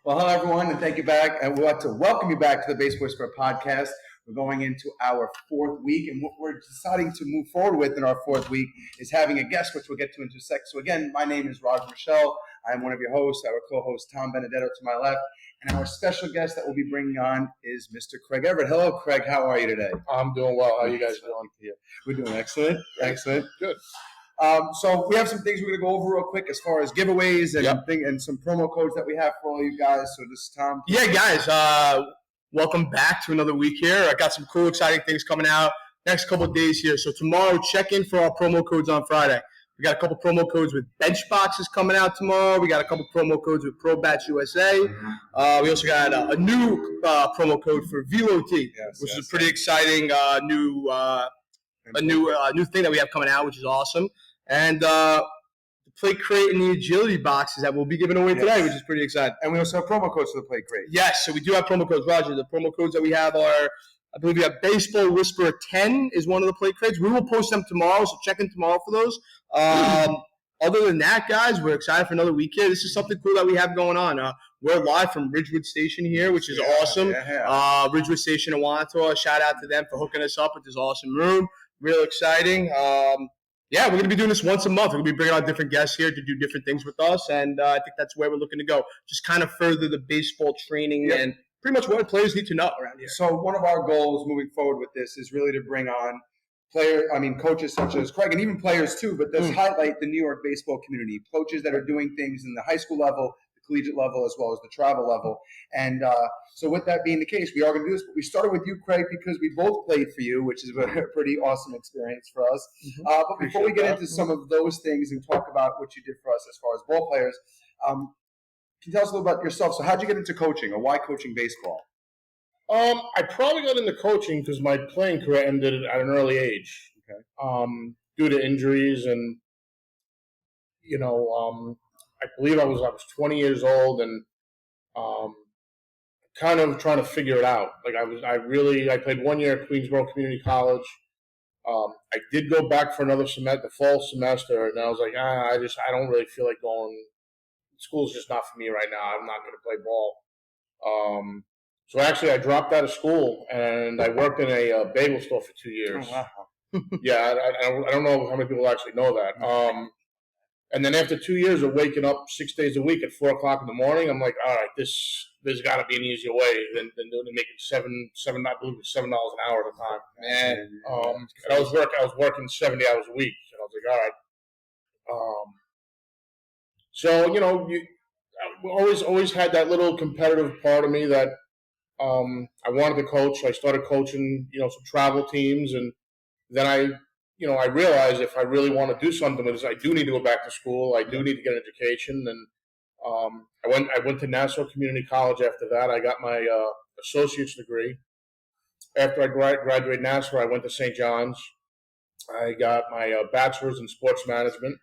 Well, hello, everyone, and thank you back. And we'd like to welcome you back to the Base Whisperer podcast. We're going into our fourth week, and what we're deciding to move forward with in our fourth week is having a guest, which we'll get to in 2 seconds. So again, my name is Roger Michelle. I'm one of your hosts, our co-host Tom Benedetto to my left, and our special guest that we'll be bringing on is Mr. Craig Everett. Hello, Craig. How are you today? I'm doing well. How are you guys doing? Yeah, we're doing excellent. Excellent. Good. So we have some things we're going to go over real quick as far as giveaways and and some promo codes that we have for all you guys. So this is Tom. Yeah, guys. Welcome back to another week here. I got some cool, exciting things coming out next couple of days here. So tomorrow, check in for our promo codes on Friday. We got a couple promo codes with bench boxes coming out tomorrow. We got a couple promo codes with Pro Bats USA. We also got a new promo code for VLOT, which is a pretty exciting new thing that we have coming out, which is awesome. And the plate crate and the agility boxes that we'll be giving away today, which is pretty exciting. And we also have promo codes for the plate crate. Yes, so we do have promo codes. Roger, the promo codes that we have are, I believe we have Baseball Whisperer 10 is one of the plate crates. We will post them tomorrow, so check in tomorrow for those. Other than that, guys, we're excited for another week here. This is something cool that we have going on. We're live from Ridgewood Station here, which is awesome. Ridgewood Station in Wantua. Shout out to them for hooking us up with this awesome room. Real exciting. We're going to be doing this once a month. We're going to be bringing on different guests here to do different things with us, and I think that's where we're looking to go. Just kind of further the baseball training and pretty much what players need to know around here. So one of our goals moving forward with this is really to bring on coaches such as Craig, and even players too, but let's highlight the New York baseball community, coaches that are doing things in the high school level, the collegiate level, as well as the travel level. And so with that being the case, we are going to do this. But we started with you, Craig, because we both played for you, which is a pretty awesome experience for us. But before we get into some of those things and talk about what you did for us as far as ball players, can you tell us a little about yourself? So how'd you get into coaching, or why coaching baseball? I probably got into coaching because my playing career ended at an early age. Okay. Due to injuries, and I believe I was 20 years old, and kind of trying to figure it out. Like I played 1 year at Queensborough Community College. I did go back for another semester, the fall semester, and I was like, I don't really feel like going. School's just not for me right now. I'm not going to play ball. So actually, I dropped out of school, and I worked in a bagel store for 2 years. Oh, wow. Yeah, I don't know how many people actually know that. And then after 2 years of waking up 6 days a week at 4 o'clock in the morning, I'm like, all right, there's got to be an easier way than making $7 an hour at a time. Man, and I was working 70 hours a week, and I was like, all right. So I always had that little competitive part of me that I wanted to coach. I started coaching, some travel teams, and then I realized if I really want to do something with this, I do need to go back to school. I do need to get an education, and I went to Nassau Community College after that. I got my associate's degree. After I graduated Nassau, I went to St. John's. I got my bachelor's in sports management.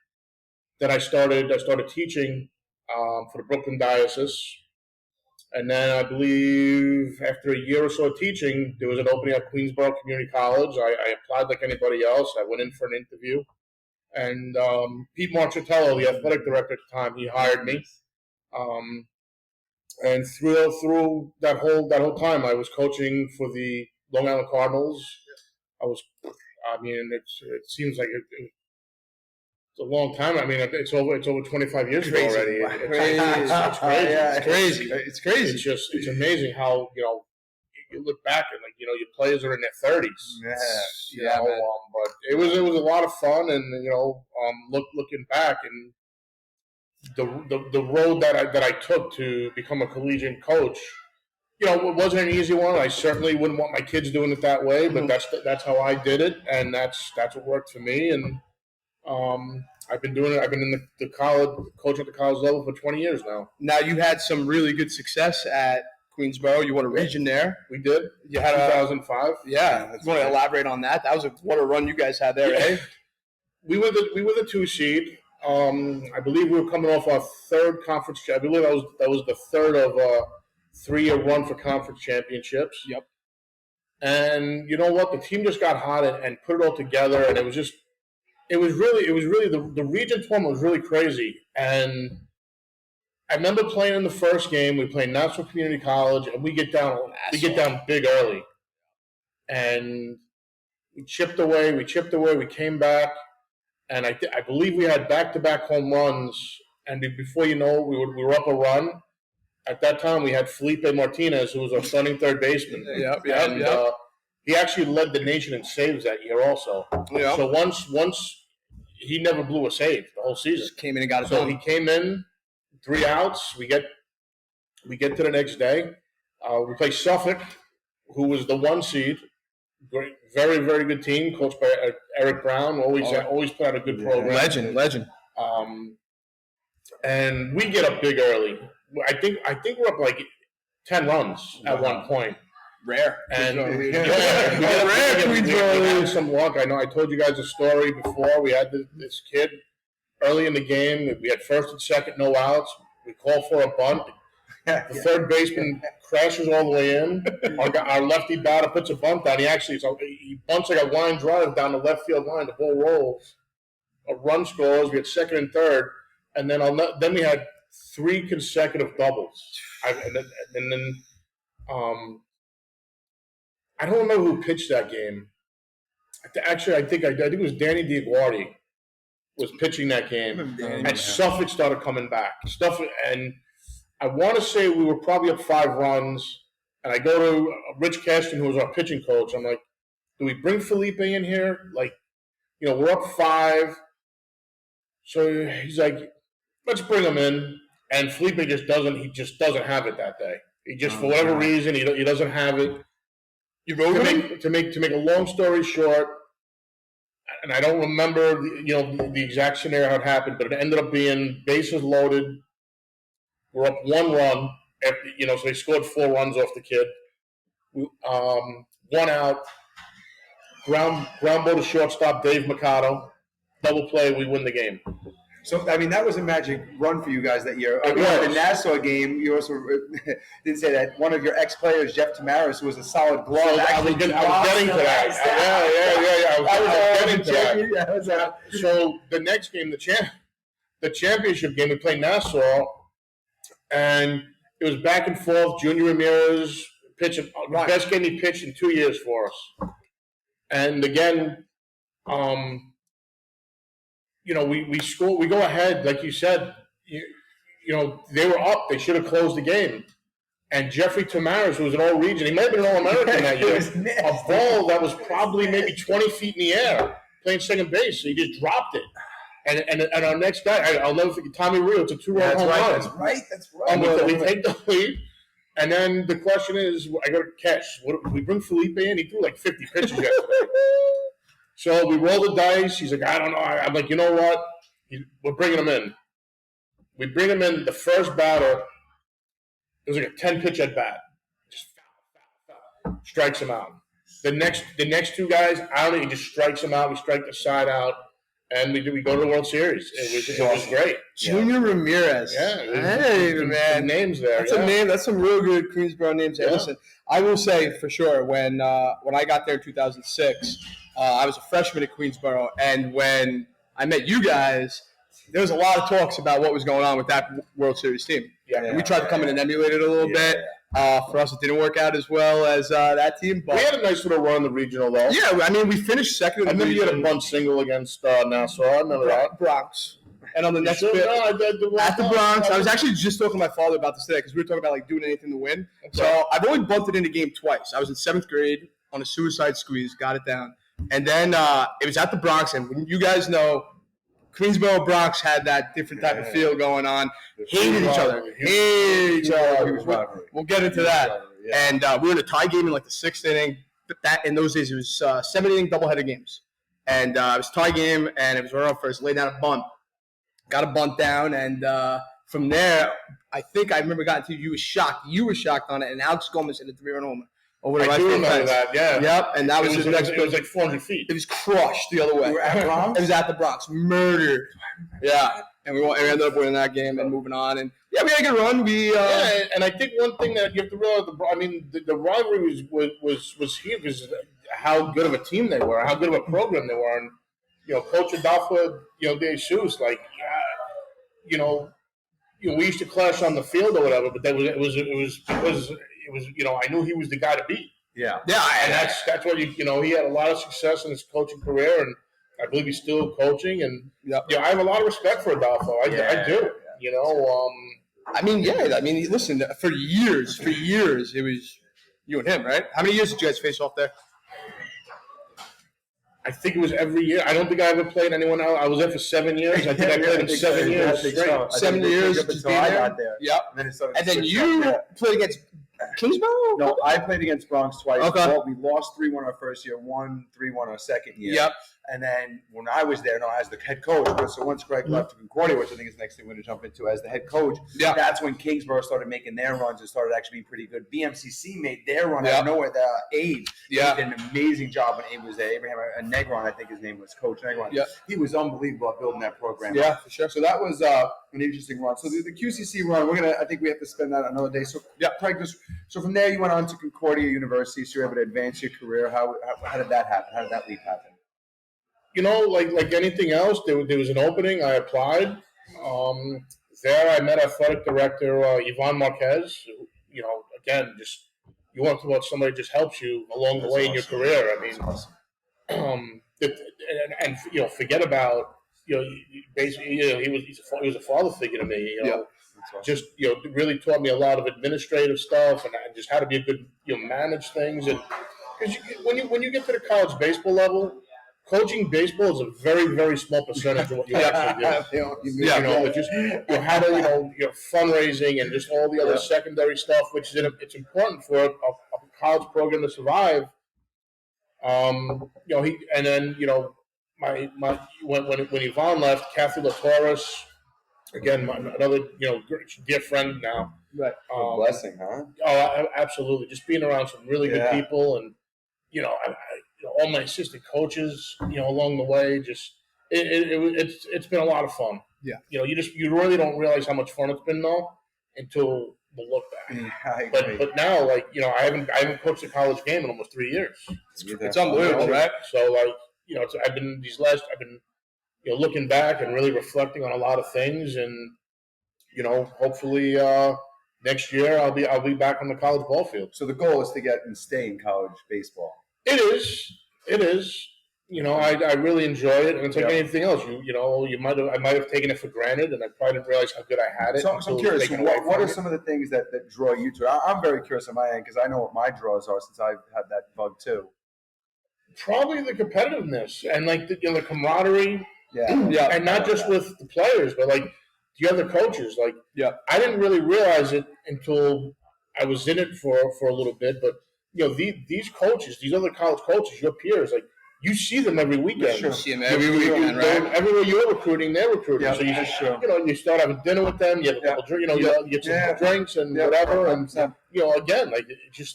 Then I started teaching for the Brooklyn Diocese. And then I believe after a year or so of teaching, there was an opening at Queensborough Community College. I applied like anybody else. I went in for an interview. And Pete Marchitello, the athletic director at the time, he hired me. And through that whole time, I was coaching for the Long Island Cardinals. It seems like it's a long time. I mean, it's over 25 years ago already. It's crazy. It's crazy. It's amazing how you look back and your players are in their 30s. But it was a lot of fun, and looking back and the road that I took to become a collegiate coach. It wasn't an easy one. I certainly wouldn't want my kids doing it that way, but that's how I did it, and that's what worked for me. And I've been doing it. I've been in the college, coaching at the college level for 20 years now. Now, you had some really good success at Queensborough. You won a region there. We did. You had 2005. Yeah. You want to elaborate on that? That was what a run you guys had there, eh? We were the 2 seed. I believe we were coming off our third conference. I believe that was the third of a 3-year run for conference championships. Yep. And you know what? The team just got hot and put it all together, and it was really the Regents one was really crazy. And I remember playing in the first game. We played Nassau Community College, and we get down big early, and we chipped away. We came back, and I believe we had back-to-back home runs. And before you know, we were up a run. At that time, we had Felipe Martinez, who was our starting third baseman. He actually led the nation in saves that year, also. Yep. So once he never blew a save the whole season. Just came in and got it done. So he came in, 3 outs. We get to the next day. We play Suffolk, who was the 1 seed. Great, very, very good team, coached by Eric Brown. Always put out a good program. Legend. And we get up big early. I think we're up like 10 runs at one point. Rare. And we had some luck. I know I told you guys a story before. We had this kid early in the game. We had first and second, no outs. We call for a bunt. The third baseman crashes all the way in. Our lefty batter puts a bunt down. He bunts like a line drive down the left field line. The ball rolls. A run scores. We had second and third. And then we had 3 consecutive doubles. And then I don't remember who pitched that game. Actually, I think it was Danny DiGuardi was pitching that game. And Suffolk started coming back. And I want to say we were probably up 5 runs. And I go to Rich Caston, who was our pitching coach. I'm like, do we bring Felipe in here? Like, we're up 5. So he's like, let's bring him in. And Felipe just doesn't have it that day. He just, for whatever reason, he doesn't have it. You wrote him? To make a long story short, and I don't remember the exact scenario how it happened, but it ended up being bases loaded. We're up 1 run. So they scored 4 runs off the kid. 1 out. Ground ball to shortstop Dave Mercado. Double play. We win the game. So, that was a magic run for you guys that year. The Nassau game, you also did say that one of your ex-players, Jeff Tamaris, was a solid glove. I was getting to that. I was getting to that. So the next game, the championship game, we played Nassau, and it was back and forth. Junior Ramirez pitching, best game he pitched in 2 years for us. And again, we score. We go ahead, like you said. They were up. They should have closed the game. And Jeffrey Tamaris, who was an All-Region, he might have been an All-American that year. A ball that was probably maybe 20 feet in the air, playing second base. So he just dropped it. And our next guy, I'll never forget, Tommy Rio. It's a 2-run home run. That's right. And we take the lead. And then the question is, I got to catch. We bring Felipe in. He threw like 50 pitches yesterday. So we roll the dice. He's like, I don't know. I'm like, you know what? We're bringing him in. We bring him in. The first batter, it was like a 10-pitch at bat. Just foul. Strikes him out. The next 2 guys, I don't know. He just strikes him out. We strike the side out, and we go to the World Series. It was great. Junior Ramirez. Yeah. Hey, man. Names there. That's a name. That's some real good Queensborough names. Yeah. Listen, I will say for sure when I got there in 2006. I was a freshman at Queensborough, and when I met you guys, there was a lot of talks about what was going on with that World Series team. And we tried to come in and emulate it a little bit. For us, it didn't work out as well as that team. But we had a nice little run in the regional, though. Yeah, we finished second in the region. I remember you had a bunt single against Nassau. I remember that. Bronx. And on the next bit, at the Bronx, I was actually just talking to my father about this today because we were talking about doing anything to win. Okay. So I've only bunted in a game twice. I was in 7th grade on a suicide squeeze, got it down. And then it was at the Bronx, and you guys know Queensborough Bronx had that different type of feel going on. Hated each other. We'll get into that. And we were in a tie game in like the 6th inning. But that in those days it was 7-inning doubleheader games, and it was a tie game, and it was runner up first. Laid down a bunt, got a bunt down, and from there I think I remember got to you were shocked. You were shocked on it, and Alex Gomez hit a 3-run homer. I do remember that, yeah. Yep, and that was the next. It was like 400 feet. It was crushed the other way. You were at Bronx? It was at the Bronx, murdered. Yeah, and we ended up winning that game and moving on. And we had a good run. And I think one thing that you have to realize, the rivalry was here because how good of a team they were, how good of a program they were, and Coach Adolfo, De Jesus, we used to clash on the field or whatever, but it was because I knew he was the guy to beat. Yeah. And that's what he had a lot of success in his coaching career, and I believe he's still coaching. And I have a lot of respect for Adolfo. I do. Listen, for years, it was you and him, right? How many years did you guys face off there? I think it was every year. I don't think I ever played anyone else. I was there for 7 years. I think I played him 7 years straight. 7 years until I got there. Yep. And then you played against Queensborough? No, I played against Bronx twice. Okay. We lost 3-1 our first year, won 3-1 our second year. Yep. And then when I was there, as the head coach, so once Greg left to Concordia, which I think is the next thing we're going to jump into as the head coach, that's when Kingsborough started making their runs and started actually being pretty good. BMCC made their run out of nowhere. Abe did an amazing job when Abe was there. Abraham Negron, I think his name was Coach Negron. Yeah. He was unbelievable at building that program. Yeah, for sure. So that was an interesting run. So the QCC run, I think we have to spend that another day. So Craig, so from there you went on to Concordia University, so you were able to advance your career. How did that happen? How did that leap happen? Like anything else, there was an opening. I applied. There I met athletic director Yvonne Marquez. Again, just you want to know somebody just helps you along the way in your career. I mean, awesome. And forget about basically he was a father figure to me. Just really taught me a lot of administrative stuff and just how to be a good manage things. And because when you get to the college baseball level, coaching baseball is a very, very small percentage of what you actually do. Just how to fundraising and just all the other secondary stuff, which is it's important for a college program to survive. When Yvonne left, Kathy LaTorres, again another dear friend now. Right. Blessing, huh? Oh, absolutely. Just being around some really good people, and all my assistant coaches, along the way. Just it's been a lot of fun. Yeah. You really don't realize how much fun it's been though until the look back. But now, I haven't coached a college game in almost 3 years. It's unbelievable, right? So I've been looking back and really reflecting on a lot of things, and hopefully next year I'll be back on the college ball field. So the goal is to get and stay in college baseball. It is. I really enjoy it, and it's like anything else. I might have taken it for granted, and I probably didn't realize how good I had it. So I'm curious. What are some of the things that draw you to it? I'm very curious on my end because I know what my draws are since I've had that bug too. Probably the competitiveness and the camaraderie. And not just with the players, but the other coaches. I didn't really realize it until I was in it for a little bit, but these coaches, these other college coaches, your peers, you see them every weekend. You see them every weekend, right? Everywhere you're recruiting, they're recruiting. So you start having dinner with them. You have a couple drinks. You get some drinks and whatever. And again,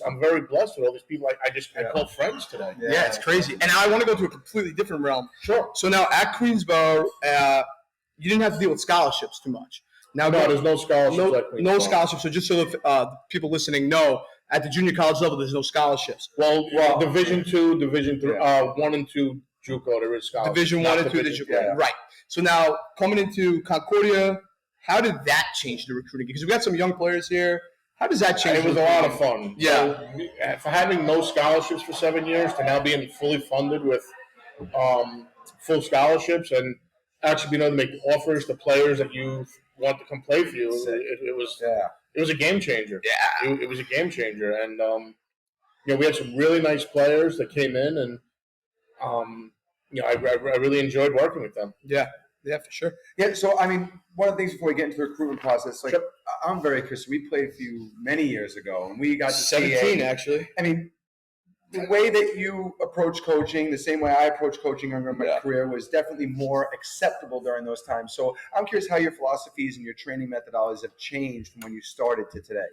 I'm very blessed with all these people. I call friends today. Yeah, it's crazy. And I want to go to a completely different realm. Sure. So now at Queensborough, you didn't have to deal with scholarships too much. Now, there's no scholarships. No scholarships. So just so the people listening know, at the junior college level, there's no scholarships. Well, Division II, Division III, 1 and 2 JUCO, there is scholarships. Division 1 and 2 JUCO, right? So now coming into Concordia, how did that change the recruiting? Because we got some young players here. How does that change? It was a lot of fun. Yeah. So, for having no scholarships for 7 years to now being fully funded with full scholarships and actually being able to make offers to players that you want to come play for you, it was a game changer. Yeah, it was a game changer, and we had some really nice players that came in, and I really enjoyed working with them. Yeah, for sure. Yeah, so one of the things before we get into the recruitment process, I'm very curious. We played for you many years ago, and we got to 17 actually. The way that you approach coaching, the same way I approach coaching in my career, was definitely more acceptable during those times. So I'm curious how your philosophies and your training methodologies have changed from when you started to today.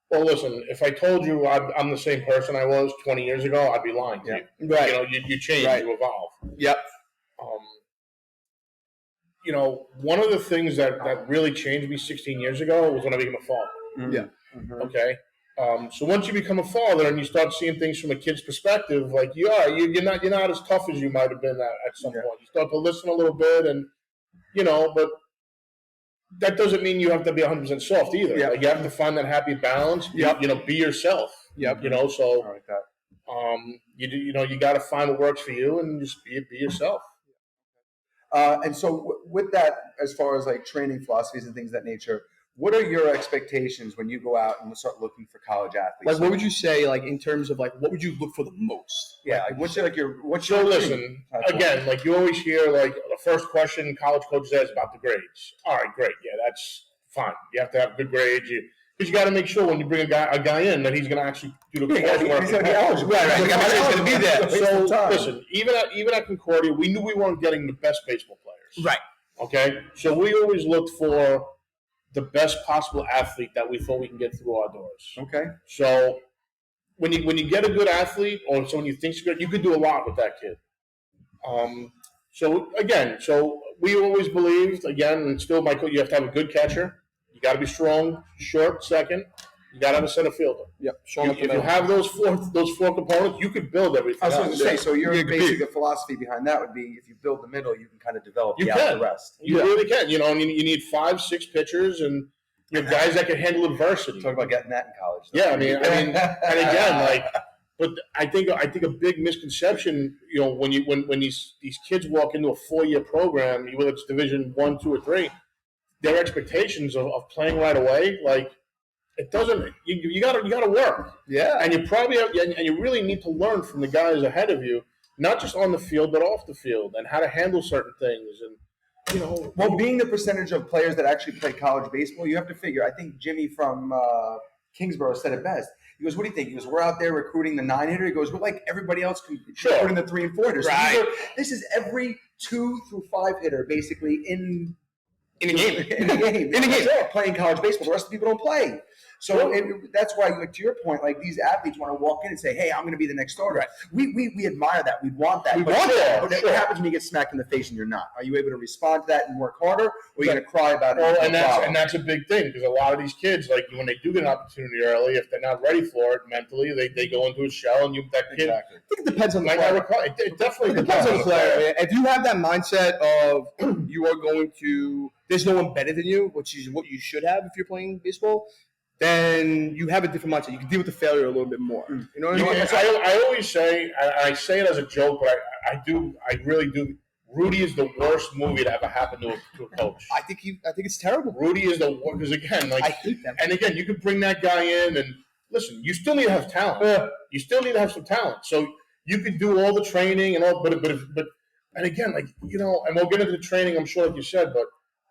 Well, listen, if I told you I'm the same person I was 20 years ago, I'd be lying to you. Right. You change, you evolve. Yep. One of the things that really changed me 16 years ago was when I became a father. Mm-hmm. Yeah. Mm-hmm. Okay. So once you become a father and you start seeing things from a kid's perspective, you're not as tough as you might have been at some point. You start to listen a little bit, and but that doesn't mean you have to be 100% soft either. Yep. Like you have to find that happy balance. Yep. You know, be yourself. Yep. You know, so I like that. you got to find what works for you and just be yourself. And so with that, as far as like training philosophies and things of that nature, what are your expectations when you go out and start looking for college athletes? Like, what would you say, like, in terms of, like, what would you look for the most? Yeah, like, what's your So listen, again, like you always hear, like the first question college coaches ask about the grades. All right, great, yeah, that's fine. You have to have good grades. Because you got to make sure when you bring a guy in that he's going to actually do the coursework. He's going to be eligible. Right. He's going to be there. So listen, even at Concordia, we knew we weren't getting the best baseball players. Right. Okay, so we always looked for the best possible athlete that we thought we can get through our doors. Okay. So when you get a good athlete or someone you think's good, you could do a lot with that kid. So we always believed, again, and still, Michael, you have to have a good catcher. You got to be strong, short, second. You got to have a center fielder. Yep. If you have those four components, you could build everything. I was going else. to say, so your basic philosophy behind that would be if you build the middle, you can kind of develop the rest. You really can. You know, and you need 5-6 pitchers and you have guys that can handle adversity. Talk about getting that in college. Yeah, I mean, and again, but I think a big misconception, you know, when these kids walk into a 4-year program, whether it's Division 1, 2, or 3, their expectations of playing right away, like it doesn't. You got to work. Yeah, and you really need to learn from the guys ahead of you, not just on the field but off the field, and how to handle certain things. And well, being the percentage of players that actually play college baseball, you have to figure. I think Jimmy from Queensborough said it best. He goes, "What do you think?" He goes, "We're out there recruiting the 9-hitter." He goes, "We're like everybody else recruiting the 3 and 4 hitters." Right. So this is every 2 through 5 hitter basically in a game. in a game. Playing college baseball. The rest of the people don't play. So that's why, like, to your point, like these athletes want to walk in and say, "Hey, I'm going to be the next starter." Right. We admire that. We want that. But what happens when you get smacked in the face and you're not? Are you able to respond to that and work harder, or are you going to cry about it? Well, and that's a big thing because a lot of these kids, like when they do get an opportunity early, if they're not ready for it mentally, they go into a shell, and that kid. Exactly. I think it depends on the player. It definitely depends on the player. If you have that mindset of you are going to, there's no one better than you, which is what you should have if you're playing baseball, then you have a different mindset. You can deal with the failure a little bit more. You know what I mean? I always say, and I say it as a joke, but I really do. Rudy is the worst movie to ever happen to a coach. I think it's terrible. Rudy is the worst because again, like I hate them. And again, you can bring that guy in, and listen, you still need to have talent. Yeah. You still need to have some talent. So you could do all the training and all, but and again, like and we'll get into the training, I'm sure, like you said, but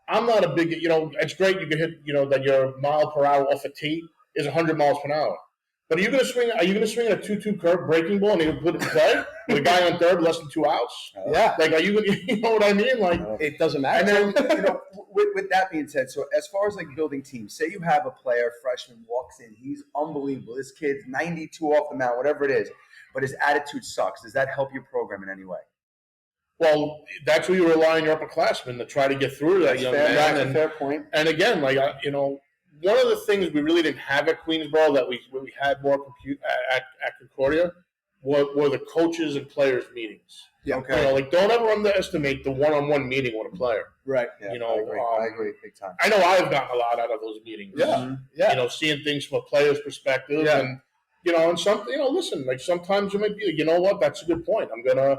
I'm not a big, it's great you can hit, that your mile per hour off a tee is 100 miles per hour. But are you going to swing a 2-2 curve breaking ball and you put it in play with a guy on third less than 2 outs? Yeah. Like, are you going to, you know what I mean? Like, it doesn't matter. And then, with that being said, so as far as like building teams, say you have a player, freshman, walks in, he's unbelievable. This kid's 92 off the mound, whatever it is, but his attitude sucks. Does that help your program in any way? Well, that's where you rely on your upperclassmen to try to get through that young man. That's a fair point. And again, like one of the things we really didn't have at Queensborough that we had more at Concordia were the coaches and players meetings. Yeah. Okay. Like don't ever underestimate the one-on-one meeting with a player. Right. Yeah, I agree big time. I know I've gotten a lot out of those meetings. Yeah. Mm-hmm. Yeah. Seeing things from a player's perspective. Yeah. And and some listen, like sometimes you might be, that's a good point. I'm gonna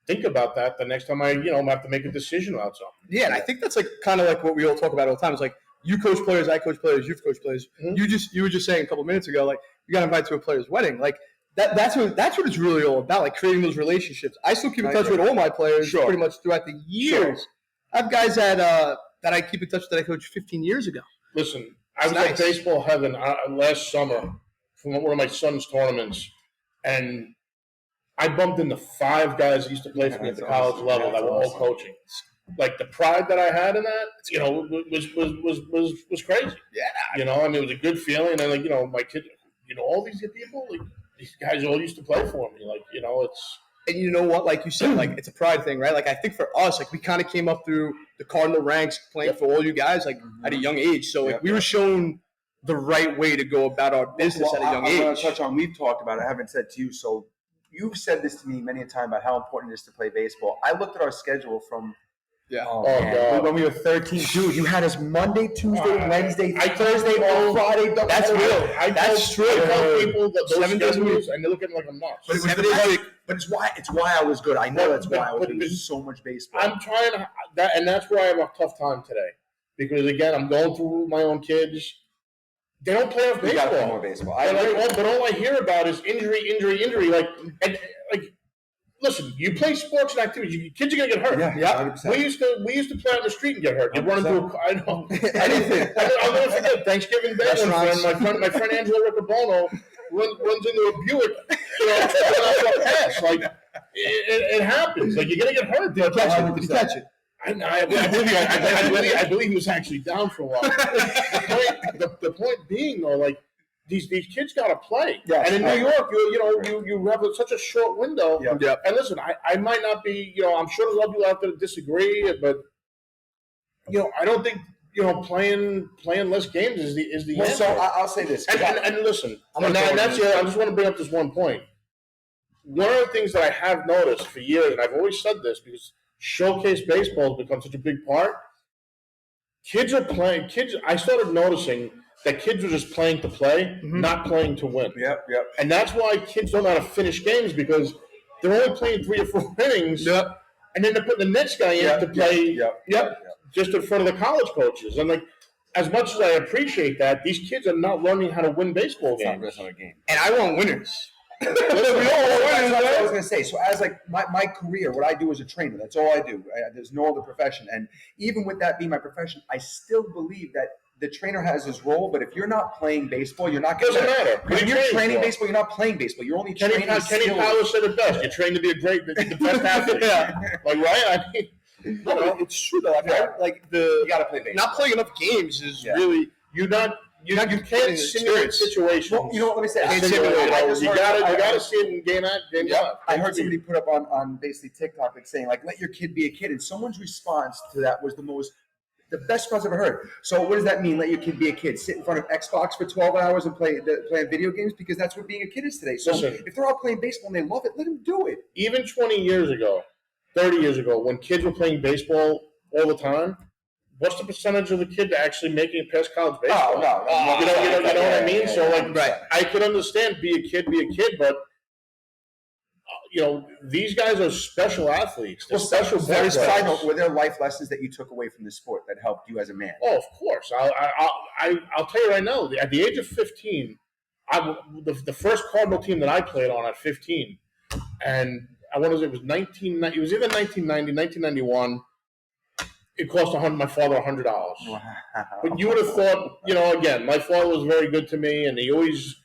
think about that the next time I have to make a decision about something. Yeah, and I think that's like kind of like what we all talk about all the time. It's like you coach players, I coach players, you've coached players. Mm-hmm. You were just saying a couple minutes ago, like you got invited to a player's wedding. Like that's what it's really all about, like creating those relationships. I still keep in touch with all my players pretty much throughout the years. Sure. I have guys that I keep in touch with that I coached 15 years ago. Listen, I was at baseball heaven last summer from one of my son's tournaments, and I bumped into 5 guys that used to play for me at the college level that were all coaching. Like the pride that I had in that, was crazy. Yeah. I mean, it was a good feeling. And my kid, all these people, like these guys all used to play for me. Like, it's. And you know what? Like you said, like it's a pride thing, right? Like I think for us, like we kind of came up through the Cardinal ranks playing for all you guys, like at a young age. So like we were shown the right way to go about our business at a young age. I want to touch on. We've talked about it. I haven't said to you. So you've said this to me many a time about how important it is to play baseball. I looked at our schedule from Yeah. Oh, man. God. When we were 13, dude, you had us Monday, Tuesday, Wednesday, Thursday, told- Friday. That's real. That's true. I tell people that those 7 days a schedules, and they look at me like I'm nuts. But it was 7 days a week. but it's why I was good. I know that's why I was but- good. It was so much baseball. I'm trying to and that's where I have a tough time today, because again, I'm going through my own kids. They don't play enough We got to play baseball. more baseball. But all I hear about is injury. Like, listen, you play sports and activities. Kids are gonna get hurt. Yeah. 100%. We used to play on the street and get hurt. You run into I know. Anything. I'll never forget Thanksgiving Day. My friend Angelo Riccobono runs into a Buick. Off a pass. Like it happens. Like you're gonna get hurt. Did you catch it? I believe he was actually down for a while. The point being, though, like these kids got to play. Yes, and in New York, you have such a short window. Yep. And listen, I might not be, I'm sure there's a lot of people out there that disagree, but I don't think playing less games is the Well, answer. so I'll say this. And listen, I'm and gonna that's I just want to bring up this one point. One of the things that I have noticed for years, and I've always said this because showcase baseball has become such a big part. Kids are playing. I started noticing that kids are just playing to play, not playing to win. Yep. And that's why kids don't know how to finish games, because they're only playing 3 or 4 innings. Yep. And then they're putting the next guy in to play. Just in front of the college coaches. And like, as much as I appreciate that, these kids are not learning how to win baseball games. It's not a game. And I want winners. That's what I was going to say. So as like my career, what I do as a trainer, that's all I do. There's no other profession. And even with that being my profession, I still believe that the trainer has his role, but if you're not playing baseball, you're not going to. Doesn't matter. When you're training baseball, you're not playing baseball. You're only training Kenny skills. Powell said it best. You're trained to be the best athlete. Like, right? I mean, It's true though. You got to play baseball. Not playing enough games is really you can't simulate situations. Well, you know what? Let me say. You gotta see it in game live. I heard somebody put up on basically TikTok like saying like, let your kid be a kid, and someone's response to that was the best response I've ever heard. So what does that mean? Let your kid be a kid. Sit in front of Xbox for 12 hours and play video games, because that's what being a kid is today. So if they're all playing baseball and they love it, let them do it. Even 20 years ago, 30 years ago, when kids were playing baseball all the time, what's the percentage of the kid actually making it past college baseball? Oh, no. You know what I mean? So right. I could understand be a kid, but these guys are special athletes. They're special players. Were there life lessons that you took away from the sport that helped you as a man? Oh, of course. I'll tell you right now. At the age of 15, the first Cardinal team that I played on at 15, and I want to say it was either 1990, 1991. It cost my father $100. Wow. But you would have thought, again, my father was very good to me, and he always,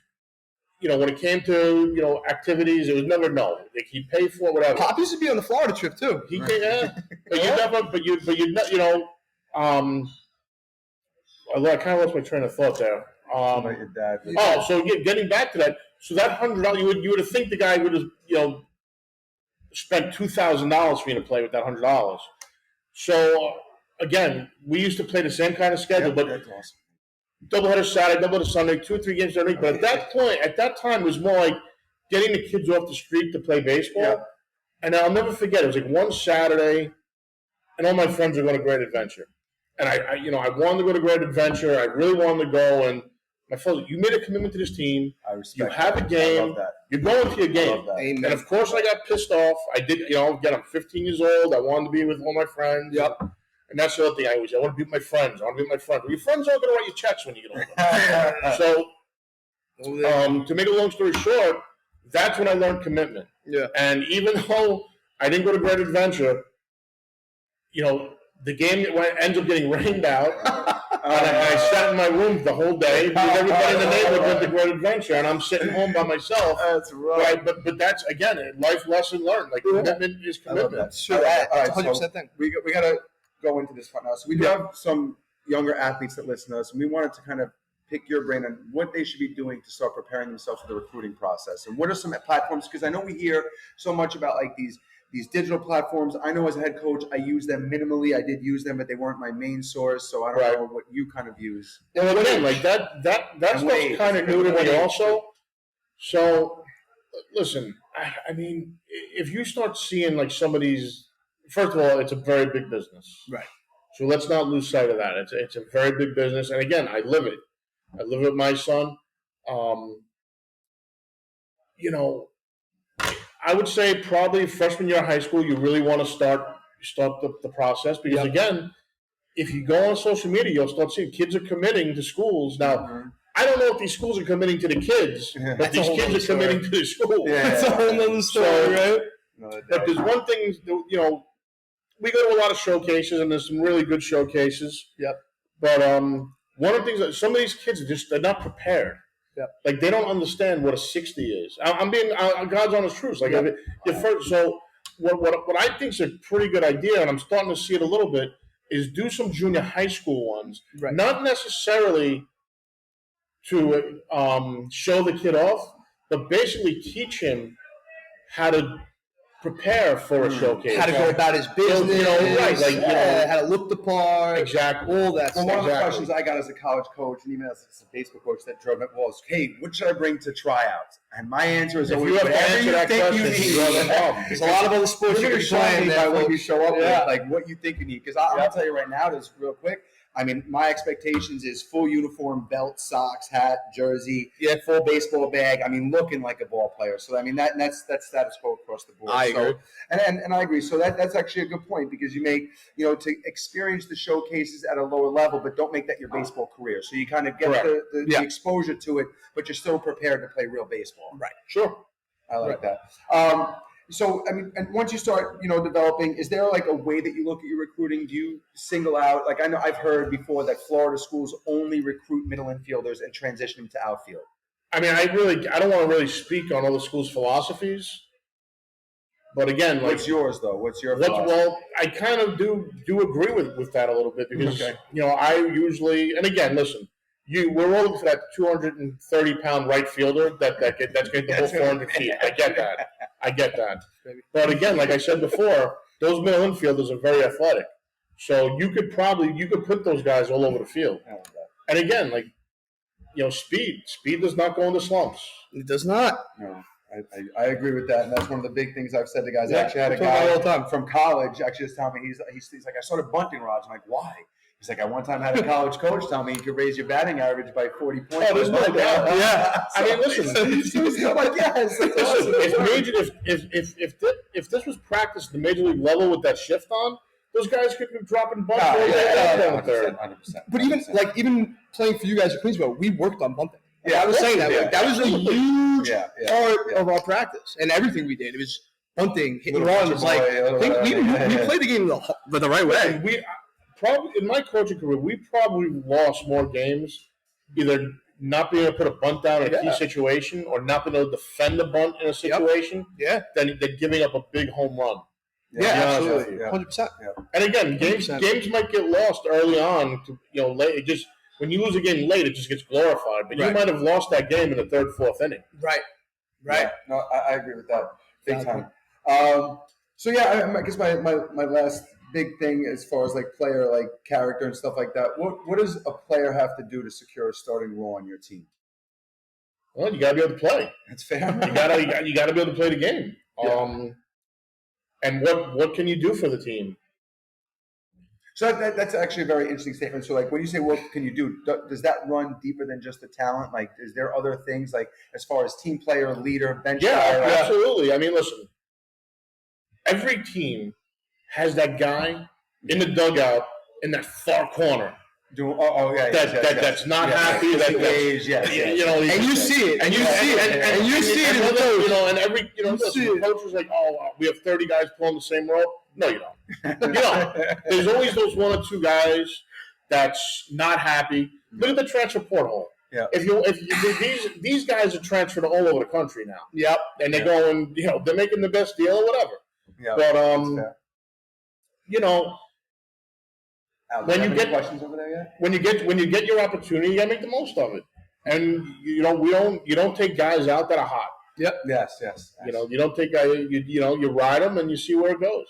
when it came to, activities, it was never no. Like he'd pay for it, whatever. Pop used to be on the Florida trip too. He can, yeah. But you I kind of lost my train of thought there. About your dad. So getting back to that, so that $100, you would have think the guy would have, spent $2,000 for you to play with that $100. So again, we used to play the same kind of schedule, but that's awesome. doubleheader Saturday, doubleheader Sunday, 2 or 3 games every week. But at that time, it was more like getting the kids off the street to play baseball. Yeah. And I'll never forget, it was like one Saturday, and all my friends were going to Great Adventure. And I wanted to go to Great Adventure. I really wanted to go. And my father, you made a commitment to this team. I respect You have a game. I love that. You're going to your game. Amen. And of course, I got pissed off. I did, again, I'm 15 years old. I wanted to be with all my friends. Yep. And that's the other thing I want to be with my friends. Well, your friends aren't going to write you checks when you get older. So, to make a long story short, that's when I learned commitment. Yeah. And even though I didn't go to Great Adventure, the game ends up getting rained out. And I sat in my room the whole day because everybody in the neighborhood went to Great Adventure, and I'm sitting home by myself. That's right. But that's, again, a life lesson learned. Like, commitment is commitment. I love that. Sure. All right, 100% thing. We got to go into this part now. So we do have some younger athletes that listen to us, and we wanted to kind of pick your brain on what they should be doing to start preparing themselves for the recruiting process. And what are some platforms? Because I know we hear so much about like these digital platforms. I know as a head coach, I use them minimally. I did use them, but they weren't my main source. So I don't know what you kind of use. Well, again, like that's what's kind of new to me also. So, listen, I mean, if you start seeing like some of these first of all, it's a very big business. Right. So let's not lose sight of that. It's a very big business, and again, I live it. I live with my son. You know, I would say probably freshman year of high school, you really want to start the process because again, if you go on social media, you'll start seeing kids are committing to schools now. I don't know if these schools are committing to the kids, but these kids are committing to the school. Yeah, that's a whole other story, right? But there's one thing, you know, we go to a lot of showcases, and there's some really good showcases. Yep. But one of the things that some of these kids they're not prepared. Yep. Like they don't understand what a 60 is. I'm being God's honest truth. Like so what I think is a pretty good idea, and I'm starting to see it a little bit, is do some junior high school ones. Right. Not necessarily to show the kid off, but basically teach him how to prepare for a showcase. How to go about his business. Right. Like, how to look the part. Exactly. All that stuff. One of the questions I got as a college coach, and even as a baseball coach that drove it, was, hey, what should I bring to tryouts? And my answer is always, whatever you think you need. There's a lot of other sports you can play by what you show up with, like what you think you need. Because I'll tell you right now, just real quick, I mean, my expectations is full uniform, belt, socks, hat, jersey, full baseball bag. I mean, looking like a ball player. So I mean, that's status quo across the board. I agree. And I agree. So that's actually a good point because you make, to experience the showcases at a lower level, but don't make that your baseball career. So you kind of get the exposure to it, but you're still prepared to play real baseball. Right. Sure. I like that. So, I mean, and once you start, developing, is there like a way that you look at your recruiting? Do you single out, like I know I've heard before that Florida schools only recruit middle infielders and transition to outfield. I mean, I don't want to really speak on other schools' philosophies, but again, like, what's yours though? What's your philosophy? Well, I kind of do agree with that a little bit because I usually, and again, listen. We're rolling for that 230-pound right fielder that's going to get the whole 400 feet. I get that. But again, like I said before, those middle infielders are very athletic. So you could put those guys all over the field. And again, like, speed does not go into slumps. It does not. No. I agree with that, and that's one of the big things I've said to guys. I actually had a guy all the time from college actually just tell me he's like, I started bunting rods. I'm like, why? He's like, I one time had a college coach tell me you could raise your batting average by 40 points. Oh, there's no doubt. Yeah. I mean, listen. I'm like, yes. If this was practiced at the major league level with that shift on, those guys could be dropping bunts. 100%. But even playing for you guys at Queensborough, we worked on bunting. Yeah, I was saying that. That was a huge part of our practice and everything we did. It was bunting, hitting runs. Like we played the game the right way. We probably in my coaching career, we probably lost more games either not being able to put a bunt down in a key situation or not being able to defend the bunt in a situation than giving up a big home run. Yeah, absolutely, 100%. And again, games might get lost early on. Late. It just when you lose a game late, it just gets glorified. But you might have lost that game in the third, fourth inning. Right. Yeah. No, I agree with that big time. So I guess my last big thing as far as like player like character and stuff like that. What does a player have to do to secure a starting role on your team? Well, you got to be able to play. That's fair. You got to be able to play the game. And what can you do for the team? So that's actually a very interesting statement. So like when you say what can you do, does that run deeper than just the talent? Like is there other things like as far as team player, leader, bench player? Yeah, absolutely. I mean, listen, every team has that guy in the dugout in that far corner. That's not happy. And you see it, and you see it, and every the coach is like, we have 30 guys pulling the same rope. No, you don't. You don't. There's always those one or two guys that's not happy. Look at the transfer portal. Yeah. If these guys are transferred all over the country now. Yep. And they're going, they're making the best deal or whatever. Yeah. But when you get questions over there yet? When you get your opportunity, you gotta make the most of it. And you don't take guys out that are hot. Yep. Yes. You don't take guys. You ride them and you see where it goes.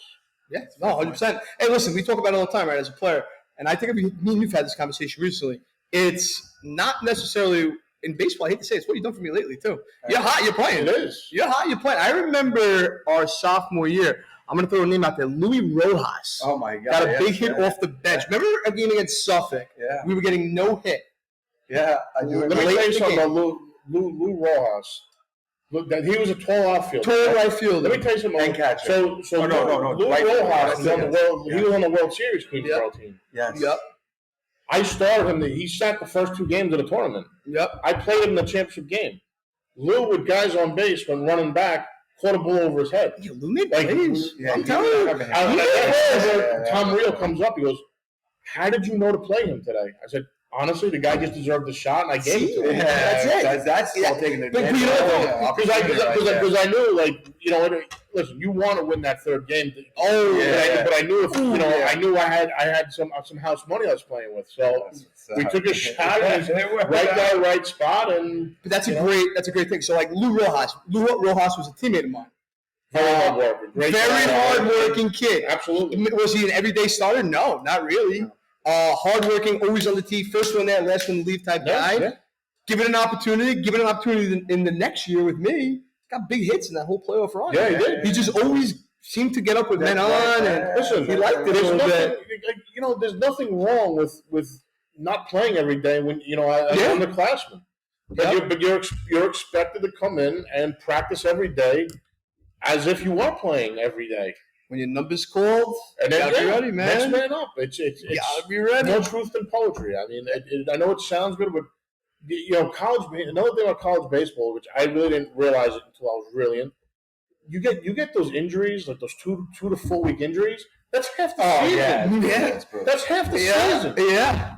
Yeah. No, 100%. Hey, listen, we talk about it all the time, right? As a player, and I think me and you've had this conversation recently. It's not necessarily in baseball. I hate to say it, it's what you've done for me lately too. You're hot, you're playing. It is. You're hot, you're playing. I remember our sophomore year. I'm going to throw a name out there. Louis Rojas. Oh, my God. Got a big hit off the bench. Remember a game against Suffolk? Yeah. We were getting no hit. Yeah, I do. Let me tell you something about Lou Rojas. Look, that he was a tall outfielder. Tall right fielder. Let me tell you something. And catcher. So no. Lou Right fielder. Rojas was on the world. Yeah. He was on the World Series Queensborough team. Yes. Yep. I started him. He sat the first 2 games of the tournament. Yep. I played him in the championship game. Lou, with guys on base, when running back, caught a ball over his head. Yeah, Lou made Like, plays. Yeah, I'm telling you. Tom Reel comes up. He goes, "How did you know to play him today?" I said, "Honestly, the guy just deserved the shot, and I gave it to him." That's it. That's all taking the But you know what? Because I knew, like, you know, listen, you want to win that third game. Oh, yeah. But I knew if you know, Yeah. I knew I had some house money I was playing with, so we took a shot and right guy, right spot, and But that's a great thing. So like Lou Rojas was a teammate of mine. very hard worker, Very hard-working kid. Absolutely. Was he an everyday starter? No, not really. Hard-working, always on the tee, first one there, last one to leave type guy. Yeah. Give it an opportunity in the next year with me. Got big hits in that whole playoff run. Yeah, he did. He just always seemed to get up with men on, and Listen, he liked it a there's little nothing, bit. you know, there's nothing wrong with not playing every day when you know as Yeah. an underclassman. But you're expected to come in and practice every day as if you are playing every day. When your number's called, And then gotta be ready, man. Next man up. It's Gotta be ready. no truth in poetry. I mean, I know it sounds good, but you know, another thing about college baseball, which I really didn't realize it until I was really in. You get those injuries, like those 2 to 4 week injuries. That's half the season. Yeah. That's half the season. Yeah.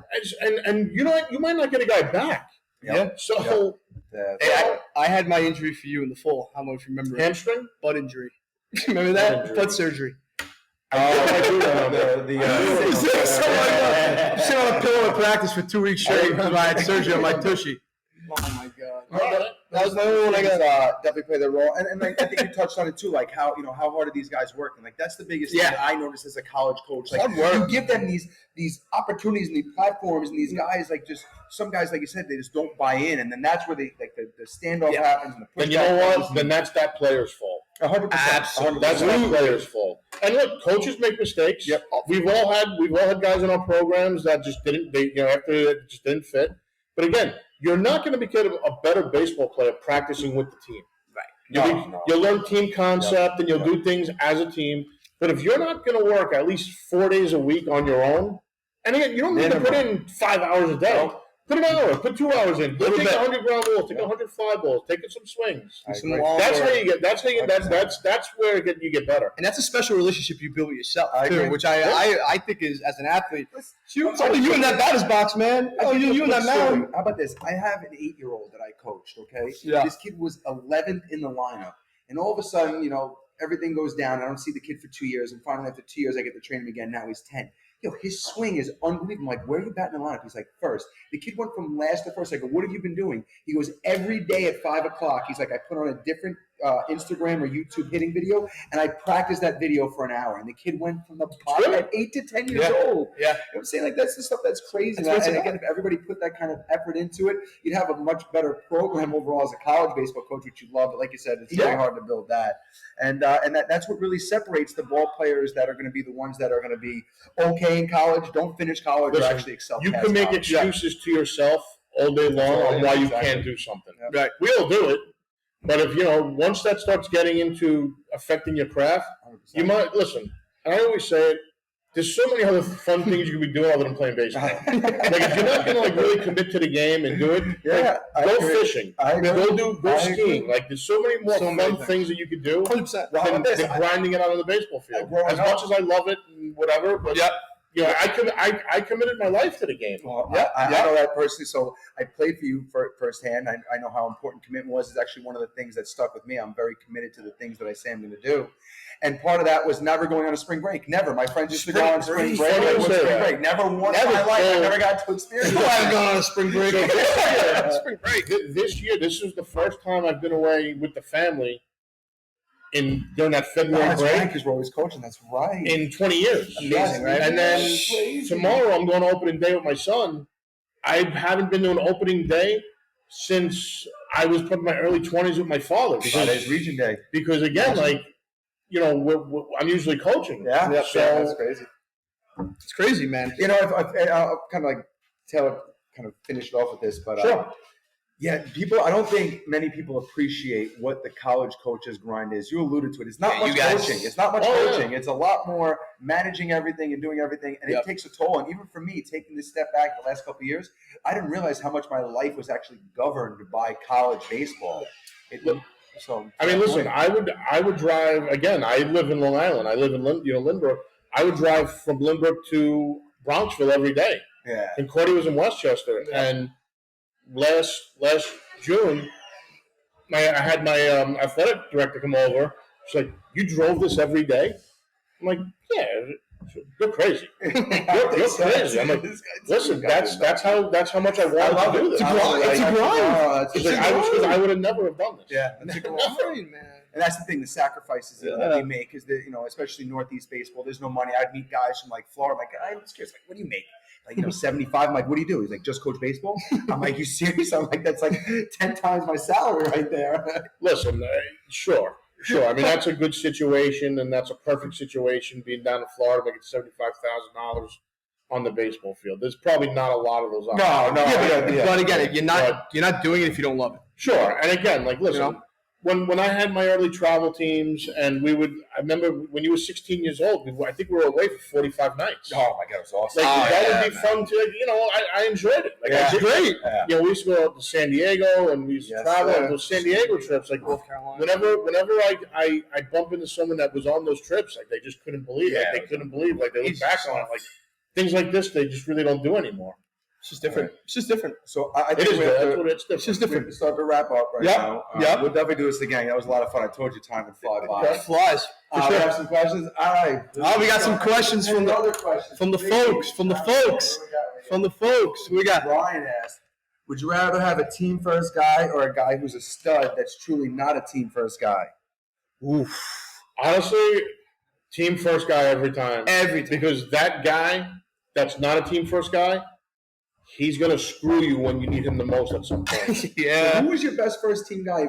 And you know what? You might not get a guy back. Yeah. So Hey, I had my injury for you in the fall. I don't know if you remember. hamstring. Butt injury. Remember that? Butt injury. Butt surgery. I do remember. I'm sitting on a pillow in practice for 2 weeks straight because I had surgery on my tushy. Oh my god. That was another one I got definitely played their role, and like, I think you touched on it too, like how how hard are these guys working? Like that's the biggest thing that I noticed as a college coach. Like you give them these opportunities and these platforms, and these guys like just some guys like you said they just don't buy in, and then that's where they like the standoff happens and the pushback. And you know what? Then that's that player's fault. 100%. Absolutely. That's that player's fault. And look, coaches make mistakes. Yep. We've all had guys in our programs that just didn't after it just didn't fit. But again, you're not going to become a better baseball player practicing with the team. Right. You'll learn team concept and you'll do things as a team. But if you're not going to work at least 4 days a week on your own, and again, you don't need to put in 5 hours a day. Put an hour, put 2 hours in. Go take 100 ground balls, take 100 fly balls, take some swings. That's how you get. That's where you get better. And that's a special relationship you build with yourself too, which I think is as an athlete. It's only you in that batter's box, man. Oh, you in that mound. How about this? I have an 8-year-old that I coached. Okay, Yeah. This kid was 11th in the lineup, and all of a sudden, everything goes down. I don't see the kid for 2 years, and finally after 2 years, I get to train him again. Now he's 10. His swing is unbelievable. I'm like, where are you batting in the lineup? He's like, first. The kid went from last to first. I go, what have you been doing? He goes, every day at 5 o'clock. He's like, I put on a different Instagram or YouTube hitting video, and I practiced that video for an hour. And the kid went from the bottom at 8 to 10 years old. Yeah. I'm saying, like, that's the stuff that's crazy. And again, if everybody put that kind of effort into it, you'd have a much better program overall as a college baseball coach, which you love. But like you said, it's very hard to build that. And that's what really separates the ball players that are going to be the ones that are going to be okay in college, don't finish college, or actually excel. You can make excuses to yourself all day long on why you can't do something. Right. We all do it. But if once that starts getting into affecting your craft, 100%. You might listen. And I always say it. There's so many other fun things you could be doing other than playing baseball. Like if you're not going to really commit to the game and do it, go fishing, go skiing. Like there's so many more fun things that you could do 100%. than grinding it out on the baseball field. As much as I love it and whatever, but I committed my life to the game. Well, I know that personally. So I played for you firsthand. I know how important commitment was. It's actually one of the things that stuck with me. I'm very committed to the things that I say I'm going to do. And part of that was never going on a spring break. Never. My friends used to go on spring break. Never once in my life. I never got to experience it. I've gone on a spring break. Spring break. This year, this is the first time I've been away with the family during that February break. Because we're always coaching. That's right. In 20 years. Amazing, right? And then tomorrow I'm going to opening day with my son. I haven't been to an opening day since I was probably in my early 20s with my father. Because Regent Day. Because again, like I'm usually coaching. Yeah, So that's crazy. It's crazy, man. I'll kind of like Taylor kind of finish it off with this, but sure. Yeah, I don't think many people appreciate what the college coach's grind is. You alluded to it. It's not much coaching. It's not much coaching. Yeah. It's a lot more managing everything and doing everything, and it takes a toll. And even for me, taking this step back the last couple of years, I didn't realize how much my life was actually governed by college baseball. Listen, I would drive again. I live in Long Island. I live in Lynbrook. I would drive from Lynbrook to Bronxville every day. Yeah. And Cordy was in Westchester, and last June, I had my athletic director come over. She's like, "You drove this every day?" I'm like, "Yeah, you're crazy. You're crazy." I'm like, "Listen, that's how much I want to do this. It's a grind. I would have never have done this. Yeah, it's a grind, man. And that's the thing, the sacrifices that we make is that, especially Northeast baseball, there's no money. I'd meet guys from like Florida, like, I'm scared. Like, what do you make? Like, 75. I'm like, what do you do? He's like, just coach baseball? I'm like, you serious? I'm like, that's like 10 times my salary right there. Listen, sure. I mean, that's a good situation, and that's a perfect situation, being down in Florida making $75,000 on the baseball field. There's probably not a lot of those. No. But again, you're not doing it if you don't love it. Sure, and again, like, listen, when I had my early travel teams, and I remember when you were 16 years old, I think we were away for 45 nights. Oh my God, it was awesome. That would be fun to, I enjoyed it. Like, it's great. Yeah. We used to go out to San Diego, and we used to travel on those San Diego trips. Like, whenever I bump into someone that was on those trips, like, they just couldn't believe it. Like, they couldn't believe, like, they look back on it, like, things like this, they just really don't do anymore. It's just different. It's just different. So I think it's just different. We start to wrap up now. We'll definitely do this again. That was a lot of fun. I told you time would fly by. It flies. We have some questions. All right. We got some questions from the folks. We got Brian asked, would you rather have a team first guy or a guy who's a stud that's truly not a team first guy? Oof. Honestly, team first guy every time. Because that guy that's not a team first guy, he's going to screw you when you need him the most at some point. Yeah. So who was your best first team guy a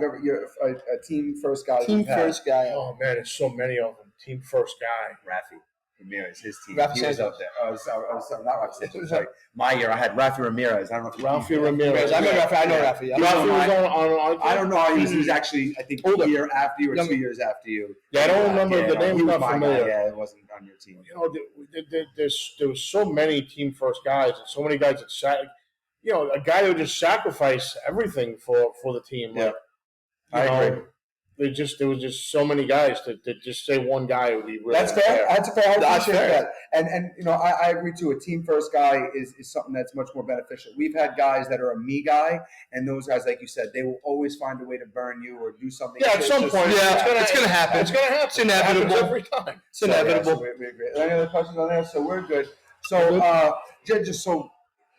team first guy? Team first guy. Oh, man, there's so many of them. Team first guy. Rafi Ramirez, his team. Rafi he was up there. Not Rafi Sanchez. Sorry. My year, I had Rafi Ramirez. I don't know if Rafi Ramirez. I know Rafi. Rafi was on I don't know. He was actually, I think, a year after you or 2 years after you. Yeah, I don't remember the name. Not familiar. Yeah, it wasn't on your team. There was so many team first guys, and so many guys that a guy who just sacrificed everything for the team. Yeah, I agree. There was just so many guys to just say one guy would be really. That's fair. That's fair. I appreciate that. And I agree too. A team first guy is something that's much more beneficial. We've had guys that are a me guy, and those guys, like you said, they will always find a way to burn you or do something. Yeah, at some point. Yeah, it's gonna happen. It's gonna happen. It's inevitable. Every time. It's inevitable. We agree. Any other questions on there? So we're good. So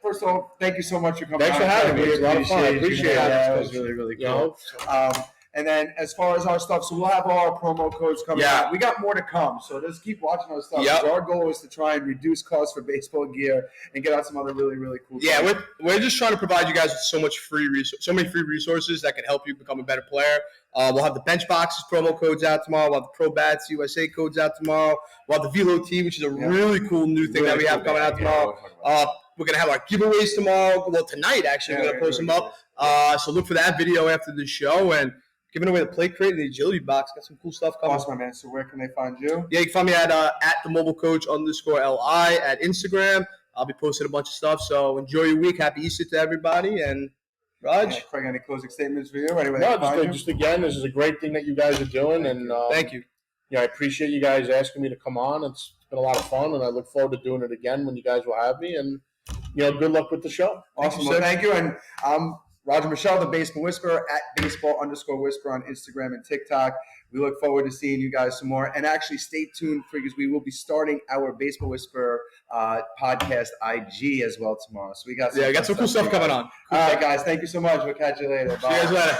first of all, thank you so much for coming. Thanks for having me. It was a lot of fun. I appreciate it. Yeah, it was really, really cool. And then as far as our stuff, so we'll have all our promo codes coming out. We got more to come, so just keep watching our stuff. Yep. Our goal is to try and reduce costs for baseball gear and get out some other really, really cool stuff. Yeah, we're just trying to provide you guys with so many free resources that can help you become a better player. We'll have the bench boxes promo codes out tomorrow. We'll have the Pro Bats USA codes out tomorrow. We'll have the Velo T, which is a really cool new thing that we have coming out tomorrow. We're going to have our giveaways tomorrow. Well, tonight, actually, we're going to post them up. So look for that video after the show. And giving away the play crate and the agility box. Got some cool stuff coming. Awesome, man. So where can they find you? Yeah, you can find me at the mobile coach _LI at Instagram. I'll be posting a bunch of stuff. So enjoy your week. Happy Easter to everybody. And Raj? Craig, any closing statements for you? Anyway, just again, this is a great thing that you guys are doing. Thank you. I appreciate you guys asking me to come on. It's been a lot of fun, and I look forward to doing it again when you guys will have me. And, good luck with the show. Awesome. Thank you. And Roger Michelle, the Baseball Whisperer, at baseball_whisper on Instagram and TikTok. We look forward to seeing you guys some more. And actually, stay tuned because we will be starting our Baseball Whisperer podcast IG as well tomorrow. So we got some cool stuff coming on. All right, guys. Thank you so much. We'll catch you later. Bye. See you guys later.